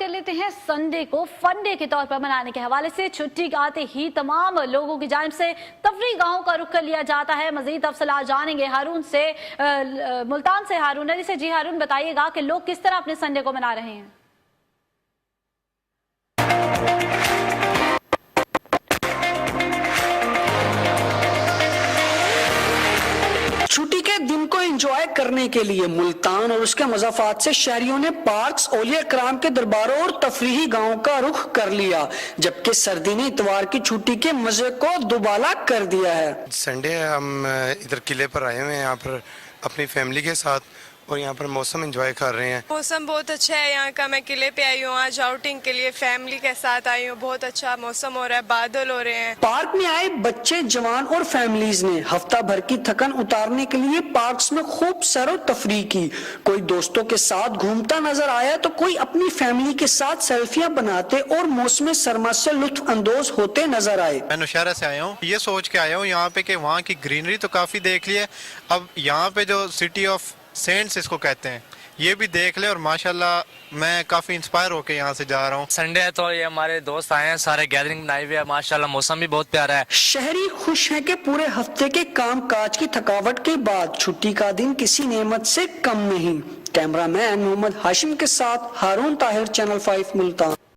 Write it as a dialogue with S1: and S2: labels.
S1: कर लेते हैं संडे को फंडे के तौर पर मनाने के हवाले से। छुट्टी आते ही तमाम लोगों की जानिब से तफरी गाहों का रुख कर लिया जाता है। मजीद तफसीलात जानेंगे हारून से, मुल्तान से हारून अली से। जी हारून, बताइएगा कि लोग किस तरह अपने संडे को मना रहे हैं?
S2: छुट्टी के दिन को एंजॉय करने के लिए मुल्तान और उसके मज़ाफात से शहरियों ने पार्क्स, औलिया कराम के दरबारों और तफरीही गांवों का रुख कर लिया, जबकि सर्दी ने इतवार की छुट्टी के मजे को दुबाला कर दिया है।
S3: संडे हम इधर किले पर आए हुए हैं, यहाँ पर अपनी फैमिली के साथ, और यहाँ पर मौसम एंजॉय कर रहे हैं।
S4: मौसम बहुत अच्छा है यहाँ का। मैं किले पे आई हूँ आज आउटिंग के लिए, फैमिली के साथ आई हूँ। बहुत अच्छा मौसम हो रहा है, बादल हो रहे हैं।
S2: पार्क में आए बच्चे, जवान और फैमिलीज ने हफ्ता भर की थकन उतारने के लिए पार्क्स में खूब सैरो तफरी की। कोई दोस्तों के साथ घूमता नजर आया तो कोई अपनी फैमिली के साथ सेल्फियां बनाते और मौसम सरमा से लुत्फ अंदोज होते नजर आए।
S5: मैं नौशहरा से आया हूँ, ये सोच के आया हूँ यहाँ पे कि वहाँ की ग्रीनरी तो काफी देख ली है, अब यहाँ पे जो सिटी ऑफ सेंट्स इसको कहते हैं ये भी देख ले, और माशाल्लाह मैं काफी इंस्पायर होके यहाँ से जा रहा हूँ।
S6: संडे है तो ये हमारे दोस्त आए हैं, सारे गैदरिंग बनाई हुई है, माशाल्लाह मौसम भी बहुत प्यारा है।
S2: शहरी खुश हैं कि पूरे हफ्ते के काम काज की थकावट के बाद छुट्टी का दिन किसी नेमत से कम नहीं। कैमरामैन मोहम्मद हाशिम के साथ हारून ताहिर, चैनल 5 मुल्तान।